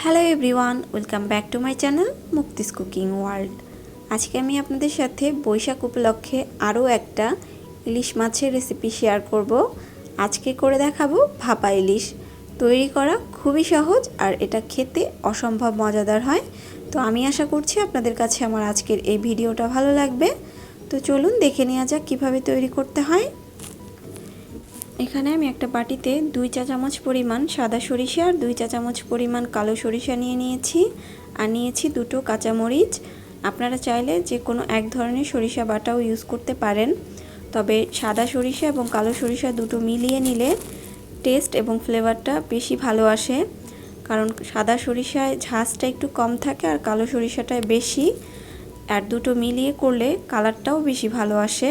Hello everyone, welcome back to my channel Mukti's cooking world. আজকে আমি আপনাদের সাথে বৈশাখ উপলক্ষে আরও একটা ইলিশ মাছের রেসিপি শেয়ার করব। আজকে করে দেখাবো ভাপা ইলিশ। তৈরি করা খুবই সহজ আর এটা খেতে অসম্ভব মজাদার হয়। তো আমি আশা করছি আপনাদের কাছে আমার আজকের এই ভিডিওটা ভালো লাগবে। তো চলুন দেখে নেওয়া যাক কীভাবে তৈরি করতে হয়। এখানে আমি একটা বাটিতে 2 চা চামচ পরিমাণ সাদা সরিষা আর 2 চা চামচ পরিমাণ কালো সরিষা নিয়ে নিয়েছি। আর নিয়েছি দুটো কাঁচামরিচ। আপনারা চাইলে যে কোনো এক ধরনের সরিষা বাটাও ইউজ করতে পারেন, তবে সাদা সরিষা এবং কালো সরিষা দুটো মিলিয়ে নিলে টেস্ট এবং ফ্লেভারটা বেশি ভালো আসে, কারণ সাদা সরিষায় ঝাঁজটা একটু কম থাকে আর কালো সরিষাটায় বেশি। আর দুটো মিলিয়ে করলে কালারটাও বেশি ভালো আসে।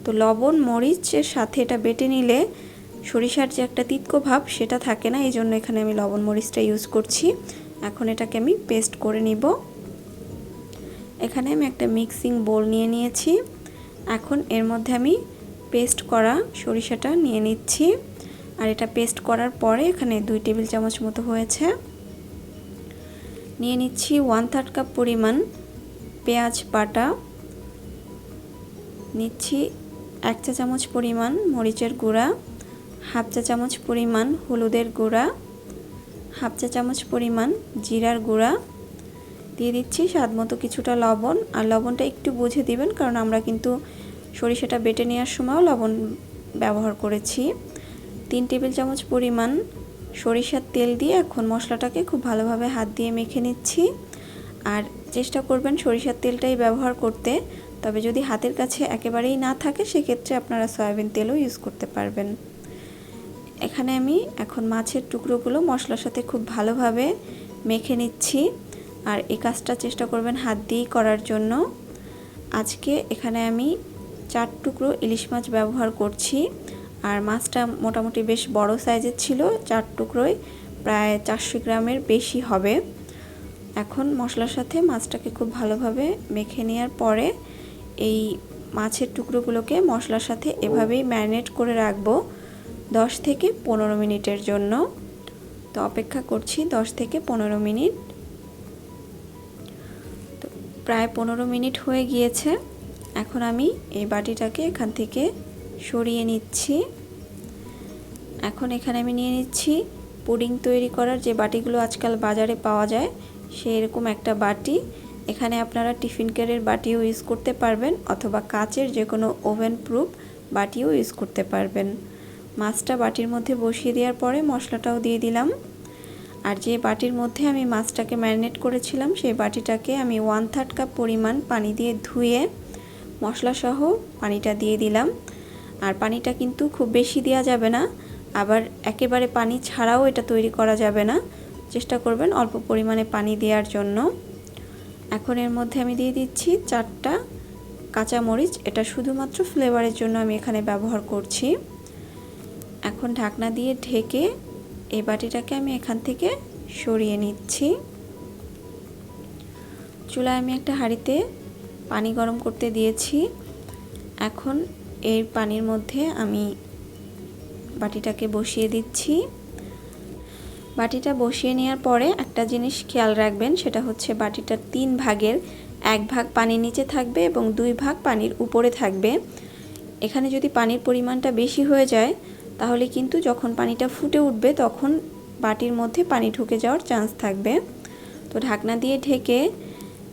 তো লবণ মরিচের সাথে এটা বেটে নিলে সরিষার যে একটা তিতকো ভাব সেটা থাকে না, এই জন্য এখানে আমি লবণ মরিচটা ইউজ করছি। এখন এটাকে আমি পেস্ট করে নিব। এখানে আমি একটা মিক্সিং বোল নিয়ে নিয়েছি। এখন এর মধ্যে আমি পেস্ট করা সরিষাটা নিয়ে নিচ্ছি। আর এটা পেস্ট করার পরে এখানে 2 টেবিল চামচ মতো হয়েছে। নিয়ে নিচ্ছি 1/3 কাপ পরিমাণ পেঁয়াজ বাটা। নিচ্ছি 1 চা চামচ পরিমাণ মরিচের গুঁড়া, 1/2 চা চামচ পরিমাণ হলুদের গুঁড়া, 1/2 চা চামচ পরিমাণ জিরার গুঁড়া, দিয়ে দিচ্ছি স্বাদ মতো কিছুটা লবণ। আর লবণটা একটু বুঝে দিবেন, কারণ আমরা কিন্তু সরিষাটা বেটে নেওয়ার সময়ও লবণ ব্যবহার করেছি। 3 টেবিল চামচ পরিমাণ সরিষার তেল দিয়ে এখন মশলাটাকে খুব ভালোভাবে হাত দিয়ে মেখে নিচ্ছি। আর চেষ্টা করবেন সরিষার তেলটাই ব্যবহার করতে, তবে যদি হাতের কাছে একেবারেই না থাকে সেক্ষেত্রে আপনারা সয়াবিন তেলও ইউজ করতে পারবেন। এখানে আমি এখন মাছের টুকরোগুলো মশলার সাথে খুব ভালোভাবে মেখে নিচ্ছি। আর এই কাজটা চেষ্টা করবেন হাত দিয়েই করার জন্য। আজকে এখানে আমি 4 টুকরো ইলিশ মাছ ব্যবহার করছি। আর মাছটা মোটামুটি বেশ বড় সাইজের ছিল, 4 টুকরোয় প্রায় 400 গ্রামের বেশি হবে। এখন মশলার সাথে মাছটাকে খুব ভালোভাবে মেখে নেওয়ার পরে এই মাছের টুকরোগুলোকে মশলার সাথে এভাবেই ম্যারিনেট করে রাখবো 10 থেকে 15 মিনিটের জন্য। তো অপেক্ষা করছি 10 থেকে 15 মিনিট। তো প্রায় 15 মিনিট হয়ে গিয়েছে। এখন আমি এই বাটিটাকে এখান থেকে সরিয়ে নিচ্ছি। এখন এখানে আমি নিয়ে নিচ্ছি পুডিং তৈরি করার যে বাটিগুলো আজকাল বাজারে পাওয়া যায়, সেই রকম একটা বাটি। এখানে আপনারা টিফিন কেয়ারের বাটিও ইউজ করতে পারবেন, অথবা কাচের যে কোনো ওভেন প্রুফ বাটিও ইউজ করতে পারবেন। মাছটা বাটির মধ্যে বসিয়ে দেওয়ার পরে মশলাটাও দিয়ে দিলাম। আর যে বাটির মধ্যে আমি মাছটাকে ম্যারিনেট করেছিলাম সেই বাটিটাকে আমি 1/3 কাপ পরিমাণ পানি দিয়ে ধুয়ে মশলাসহ পানিটা দিয়ে দিলাম। আর পানিটা কিন্তু খুব বেশি দেওয়া যাবে না, আবার একেবারে পানি ছাড়াও এটা তৈরি করা যাবে না। চেষ্টা করবেন অল্প পরিমাণে পানি দেওয়ার জন্য। এখন এর মধ্যে আমি দিয়ে দিচ্ছি 4টা কাঁচামরিচ। এটা শুধুমাত্র ফ্লেভারের জন্য আমি এখানে ব্যবহার করছি। এখন ঢাকনা দিয়ে ঢেকে এই বাটিটাকে আমি এখান থেকে সরিয়ে নিচ্ছি। চুলায় আমি একটা হাঁড়িতে পানি গরম করতে দিয়েছি। এখন এই পানির মধ্যে আমি বাটিটাকে বসিয়ে দিচ্ছি। বাটিটা বসিয়ে নেওয়ার পরে একটা জিনিস খেয়াল রাখবেন, সেটা হচ্ছে বাটিটার 3 ভাগের 1 ভাগ পানির নিচে থাকবে এবং 2 ভাগ পানির উপরে থাকবে। এখানে যদি পানির পরিমাণটা বেশি হয়ে যায় তাহলে কিন্তু যখন পানিটা ফুটে উঠবে তখন বাটির মধ্যে পানি ঢুকে যাওয়ার চান্স থাকবে। তো ঢাকনা দিয়ে ঢেকে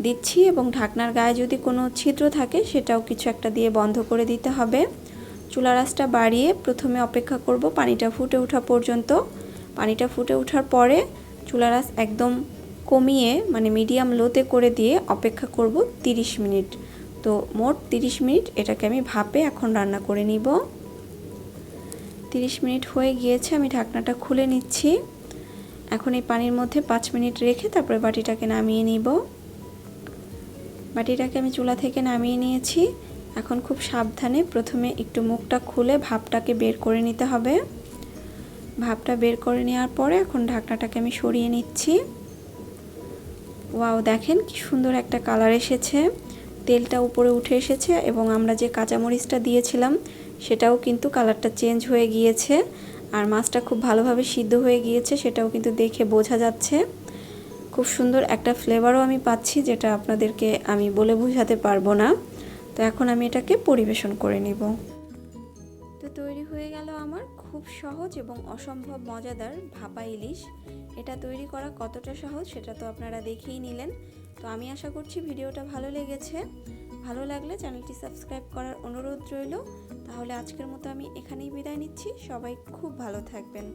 দিচ্ছি এবং ঢাকনার গায়ে যদি কোনো ছিদ্র থাকে সেটাও কিছু একটা দিয়ে বন্ধ করে দিতে হবে। চুলার আঁচটা বাড়িয়ে প্রথমে অপেক্ষা করব পানিটা ফুটে ওঠা পর্যন্ত। পানিটা ফুটে ওঠার পরে চুলার আঁচ একদম কমিয়ে মানে মিডিয়াম লোতে করে দিয়ে অপেক্ষা করব 30 মিনিট। তো মোট 30 মিনিট এটাকে আমি ভাপে এখন রান্না করে নিব। 30 মিনিট হয়ে গিয়েছে, আমি ঢাকনাটা খুলে নিচ্ছি। এখন এই পানির মধ্যে 5 মিনিট রেখে তারপরে বাটিটাকে নামিয়ে নিব। বাটিটাকে আমি চুলা থেকে নামিয়ে নিয়েছি। এখন খুব সাবধানে প্রথমে একটু মুখটা খুলে ভাপটাকে বের করে নিতে হবে। ভাপটা বের করে নেওয়ার পরে এখন ঢাকনাটাকে আমি সরিয়ে নিচ্ছি। ওয়াও, দেখেন কি সুন্দর একটা কালার এসেছে, তেলটা উপরে উঠে এসেছে এবং আমরা যে কাঁচামরিচটা দিয়েছিলাম সেটাও কিন্তু কালারটা চেঞ্জ হয়ে গিয়েছে। আর মাছটা খুব ভালোভাবে সিদ্ধ হয়ে গিয়েছে, সেটাও কিন্তু দেখে বোঝা যাচ্ছে। খুব সুন্দর একটা ফ্লেভারও আমি পাচ্ছি, যেটা আপনাদেরকে আমি বলে বোঝাতে পারবো না। তো এখন আমি এটাকে পরিবেশন করে নিব। তো তৈরি হয়ে গেল আমার খুব সহজ এবং অসম্ভব মজাদার ভাপা ইলিশ। এটা তৈরি করা কতটা সহজ সেটা তো আপনারা দেখেই নিলেন। তো আমি আশা করছি ভিডিওটা ভালো লেগেছে। ভালো লাগলে চ্যানেলটি সাবস্ক্রাইব করার অনুরোধ রইল। তাহলে আজকের মতো আমি এখানেই বিদায় নিচ্ছি। সবাই খুব ভালো থাকবেন।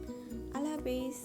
আল্লাহ হাফেজ।